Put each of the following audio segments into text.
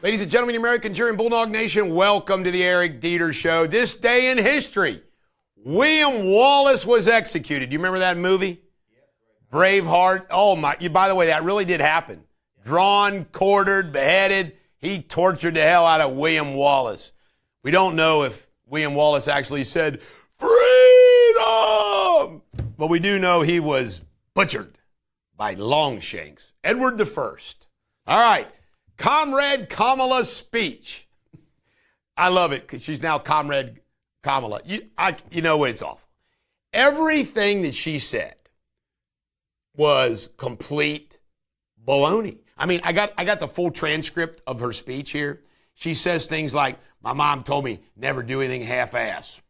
Ladies and gentlemen, American Jury and Bulldog Nation, welcome to the Eric Deters Show. This day in history, William Wallace was executed. Do you remember that movie? Braveheart. Oh, my. By the way, that really did happen. Drawn, quartered, beheaded. He tortured the hell out of William Wallace. We don't know if William Wallace actually said, freedom! But we do know he was butchered by Longshanks. Edward I. All right. Comrade Kamala's speech. I love it because she's now Comrade Kamala. You know it's awful. Everything that she said was complete baloney. I mean, I got the full transcript of her speech here. She says things like, my mom told me never do anything half-ass.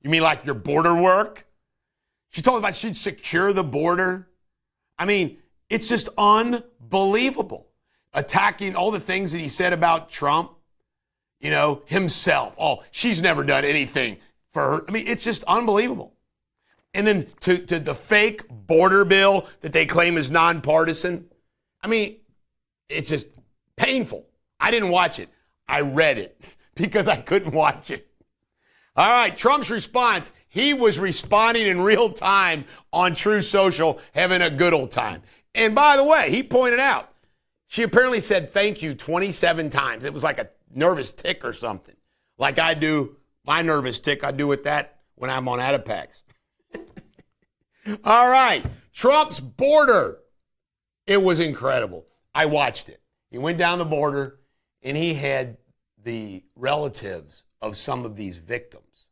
You mean like your border work? She told me about she'd secure the border. I mean, it's just unbelievable. Attacking all the things that he said about Trump, himself. Oh, she's never done anything for her. I mean, it's just unbelievable. And then to the fake border bill that they claim is nonpartisan. I mean, it's just painful. I didn't watch it. I read it because I couldn't watch it. All right, Trump's response. He was responding in real time on True Social, having a good old time. And by the way, he pointed out, she apparently said thank you 27 times. It was like a nervous tick or something. Like I do my nervous tick, I do with that when I'm on Adipex. All right, Trump's border. It was incredible. I watched it. He went down the border, and he had the relatives of some of these victims.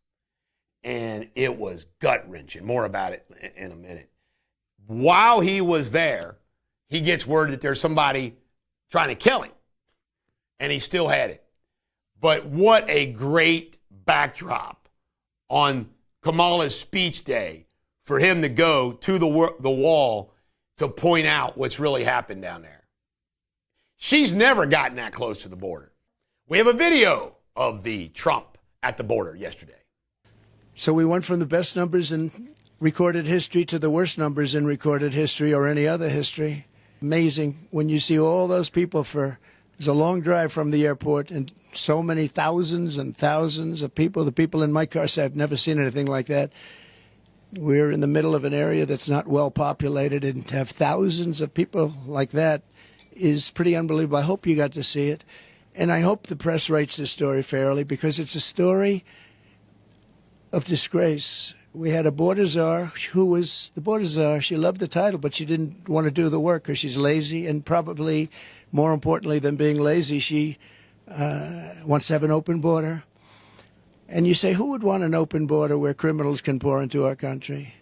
And it was gut-wrenching. More about it in a minute. While he was there, he gets word that there's somebody trying to kill him. And he still had it. But what a great backdrop on Kamala's speech day for him to go to the wall to point out what's really happened down there. She's never gotten that close to the border. We have a video of the Trump at the border yesterday. So we went from the best numbers in recorded history to the worst numbers in recorded history or any other history. Amazing when you see all those people it's a long drive from the airport and so many thousands and thousands of people. The people in my car say, I've never seen anything like that. We're in the middle of an area that's not well populated, and to have thousands of people like that is pretty unbelievable. I hope you got to see it. And I hope the press writes this story fairly because it's a story of disgrace. We had a border czar who was the border czar. She loved the title, but she didn't want to do the work because she's lazy. And probably more importantly than being lazy, she wants to have an open border. And you say, who would want an open border where criminals can pour into our country?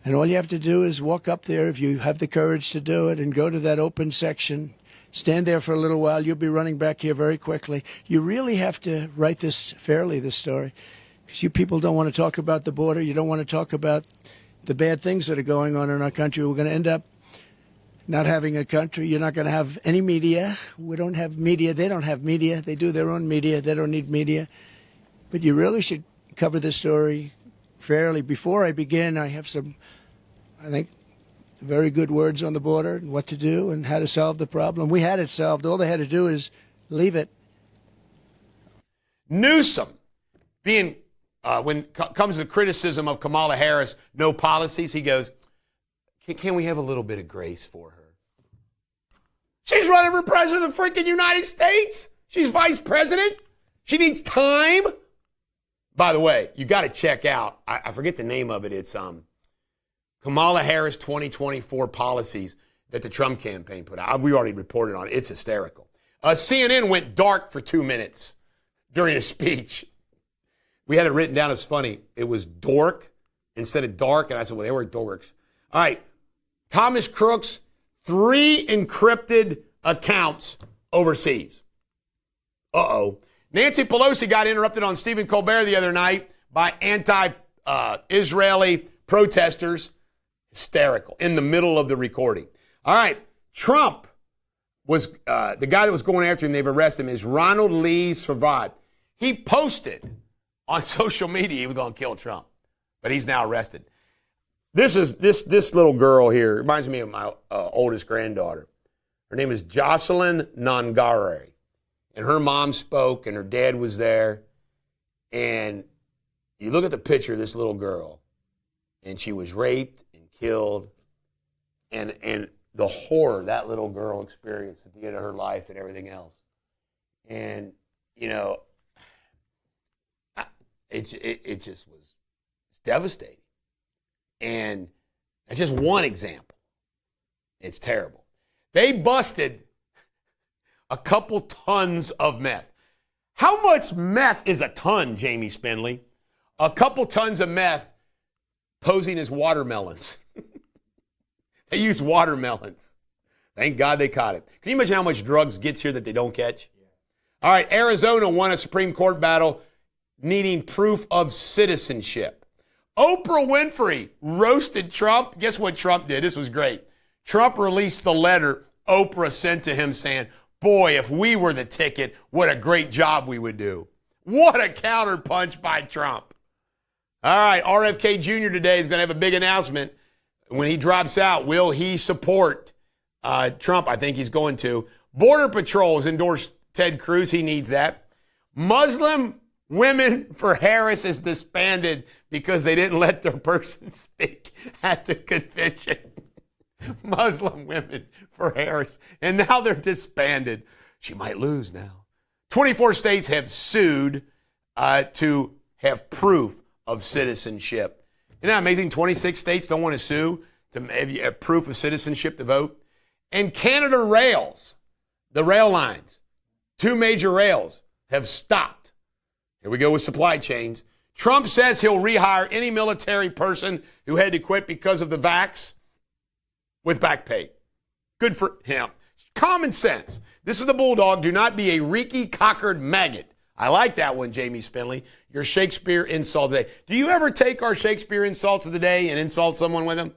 And all you have to do is walk up there, if you have the courage to do it, and go to that open section. Stand there for a little while. You'll be running back here very quickly. You really have to write this fairly, this story. Because you people don't want to talk about the border. You don't want to talk about the bad things that are going on in our country. We're going to end up not having a country. You're not going to have any media. We don't have media. They don't have media. They do their own media. They don't need media. But you really should cover this story fairly. Before I begin, I have some, I think, very good words on the border and what to do and how to solve the problem. We had it solved. All they had to do is leave it. Newsom being, when comes to the criticism of Kamala Harris, no policies, he goes, can we have a little bit of grace for her? She's running for president of the freaking United States. She's vice president. She needs time. By the way, you got to check out, I forget the name of it. It's Kamala Harris 2024 policies that the Trump campaign put out. We already reported on it. It's hysterical. CNN went dark for 2 minutes during a speech. We had it written down as funny. It was dork instead of dark. And I said, well, they were dorks. All right. Thomas Crooks, 3 encrypted accounts overseas. Uh-oh. Nancy Pelosi got interrupted on Stephen Colbert the other night by anti-Israeli protesters. Hysterical. In the middle of the recording. All right. Trump was, the guy that was going after him, they've arrested him, is Ronald Lee Servat. He posted on social media he was going to kill Trump, but he's now arrested. This little girl here reminds me of my oldest granddaughter. Her name is Jocelyn Nongare. and her mom spoke, and her dad was there. And you look at the picture of this little girl, and she was raped and killed, and the horror that little girl experienced at the end of her life and everything else. And, you know, it just was devastating. And it's just one example. It's terrible. They busted a couple tons of meth. How much meth is a ton, Jamie Spindley? A couple tons of meth posing as watermelons. They use watermelons. Thank God they caught it. Can you imagine how much drugs gets here that they don't catch? Yeah. All right, Arizona won a Supreme Court battle needing proof of citizenship. Oprah Winfrey roasted Trump. Guess what Trump did? This was great. Trump released the letter Oprah sent to him saying, boy, if we were the ticket, what a great job we would do. What a counterpunch by Trump. All right, RFK Jr. today is going to have a big announcement. When he drops out, will he support Trump? I think he's going to. Border Patrol has endorsed Ted Cruz. He needs that. Muslim Women for Harris is disbanded because they didn't let their person speak at the convention. Muslim Women for Harris. And now they're disbanded. She might lose now. 24 states have sued to have proof of citizenship. Isn't that amazing? 26 states don't want to sue to have proof of citizenship to vote. And Canada rails, the rail lines, 2 major rails have stopped. Here we go with supply chains. Trump says he'll rehire any military person who had to quit because of the vax with back pay. Good for him. Common sense. This is the Bulldog. Do not be a reeky-cockered maggot. I like that one, Jamie Spindley. Your Shakespeare insult of the day. Do you ever take our Shakespeare insults of the day and insult someone with them?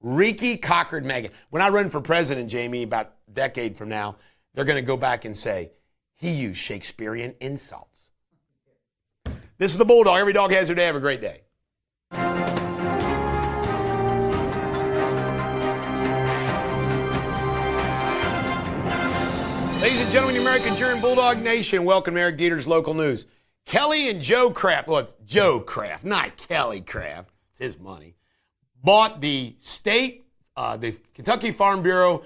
Reeky-cockered maggot. When I run for president, Jamie, about a decade from now, they're going to go back and say, he used Shakespearean insults. This is the Bulldog. Every dog has their day. Have a great day. Ladies and gentlemen, the American German Bulldog Nation, welcome to Eric Deters Local News. Kelly and Joe Kraft, well, it's Joe Kraft, not Kelly Kraft, it's his money, bought the Kentucky Farm Bureau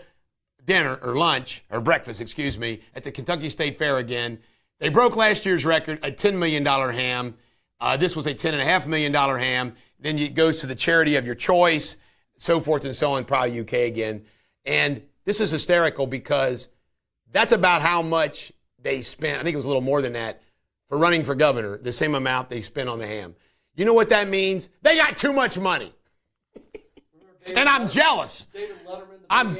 dinner, or lunch, or breakfast, excuse me, at the Kentucky State Fair again. They broke last year's record, a $10 million ham. This was a $10.5 million ham. Then it goes to the charity of your choice, so forth and so on, probably UK again. And this is hysterical because that's about how much they spent. I think it was a little more than that for running for governor, the same amount they spent on the ham. You know what that means? They got too much money. And I'm jealous. David Letterman, the ham?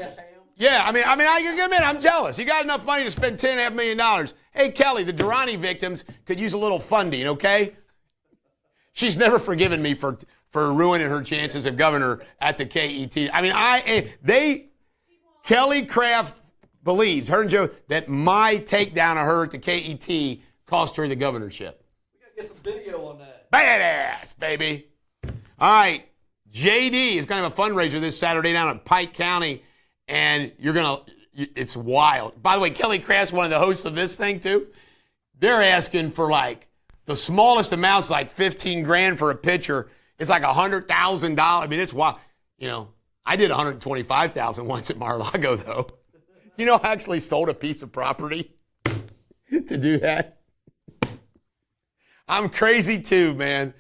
Yeah, I mean, I can admit I'm jealous. You got enough money to spend $10.5 million. Hey, Kelly, the Durrani victims could use a little funding, okay? She's never forgiven me for ruining her chances of governor at the KET. I mean, Kelly Kraft believes, her and Joe, that my takedown of her at the KET cost her the governorship. We got to get some video on that. Badass, baby. All right, JD is going to have a fundraiser this Saturday down at Pike County, and it's wild. By the way, Kelly Kraft's one of the hosts of this thing, too. They're asking for, like, the smallest amounts, like $15,000 for a pitcher. It's like $100,000. I mean, it's wild. You know, I did $125,000 once at Mar-a-Lago, though. You know, I actually sold a piece of property to do that. I'm crazy, too, man.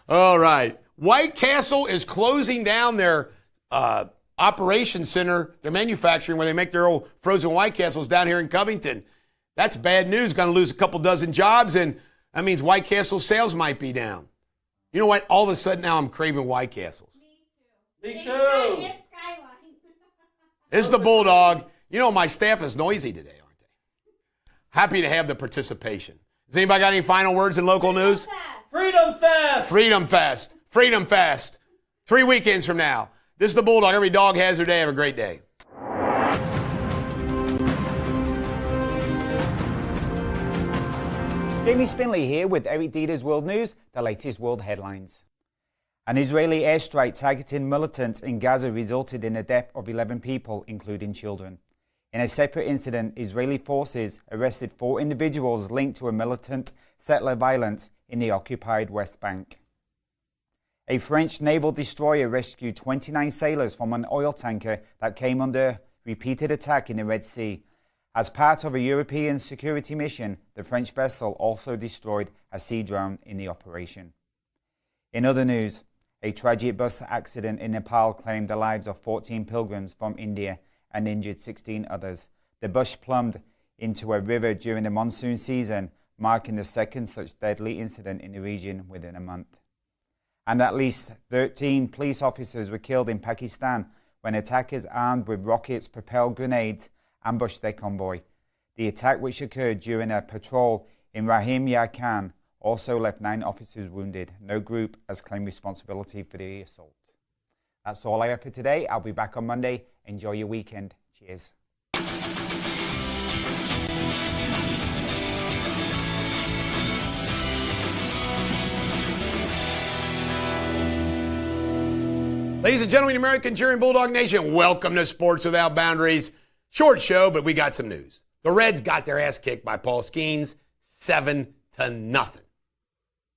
All right. White Castle is closing down their operations center, their manufacturing, where they make their old frozen White Castles down here in Covington. That's bad news. Going to lose a couple dozen jobs, and that means White Castle sales might be down. You know what? All of a sudden now I'm craving White Castles. Me too. This is the Bulldog. You know, my staff is noisy today, aren't they? Happy to have the participation. Has anybody got any final words in local news? Freedom Fest. Freedom Fest. Freedom Fest. 3 weekends from now. This is the Bulldog. Every dog has their day. Have a great day. Jamie Spindley here with Eric Deters World News, the latest world headlines. An Israeli airstrike targeting militants in Gaza resulted in the death of 11 people, including children. In a separate incident, Israeli forces arrested 4 individuals linked to a militant settler violence in the occupied West Bank. A French naval destroyer rescued 29 sailors from an oil tanker that came under repeated attack in the Red Sea. As part of a European security mission, the French vessel also destroyed a sea drone in the operation. In other news, a tragic bus accident in Nepal claimed the lives of 14 pilgrims from India and injured 16 others. The bus plumbed into a river during the monsoon season, marking the second such deadly incident in the region within a month. And at least 13 police officers were killed in Pakistan when attackers armed with rockets-propelled grenades ambushed their convoy. The attack, which occurred during a patrol in Rahim Yar Khan, also left 9 officers wounded. No group has claimed responsibility for the assault. That's all I have for today. I'll be back on Monday. Enjoy your weekend. Cheers. Ladies and gentlemen, American cheering Bulldog Nation, welcome to Sports Without Boundaries. Short show, but we got some news. The Reds got their ass kicked by Paul Skeens, 7-0.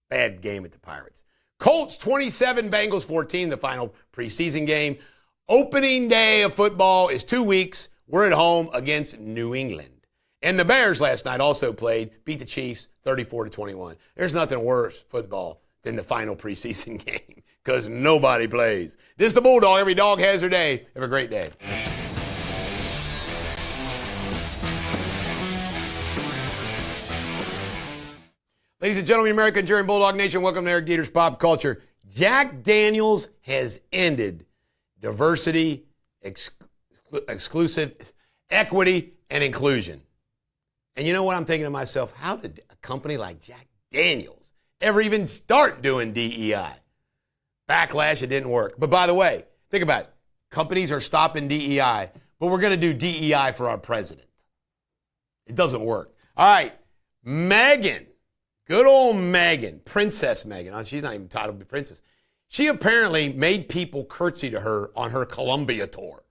Bad game at the Pirates. Colts 27, Bengals 14, the final preseason game. Opening day of football is 2 weeks. We're at home against New England. And the Bears last night also played, beat the Chiefs 34-21. There's nothing worse, football, than the final preseason game because nobody plays. This is the Bulldog. Every dog has their day. Have a great day. Ladies and gentlemen, American cheering Bulldog Nation, welcome to Eric Deters Pop Culture. Jack Daniels has ended diversity, exclusive, equity, and inclusion. And you know what I'm thinking to myself? How did a company like Jack Daniels ever even start doing DEI? Backlash, it didn't work. But by the way, think about it. Companies are stopping DEI, but we're going to do DEI for our president. It doesn't work. All right, Meghan. Good old Meghan, Princess Meghan. She's not even titled to be princess. She apparently made people curtsy to her on her Columbia tour.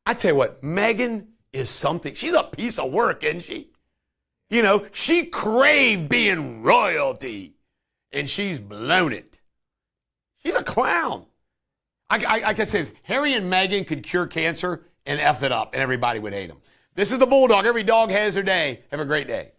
I tell you what, Meghan is something. She's a piece of work, isn't she? You know, she craved being royalty, and she's blown it. She's a clown. I can say this, Harry and Meghan could cure cancer and F it up, and everybody would hate them. This is the Bulldog. Every dog has their day. Have a great day.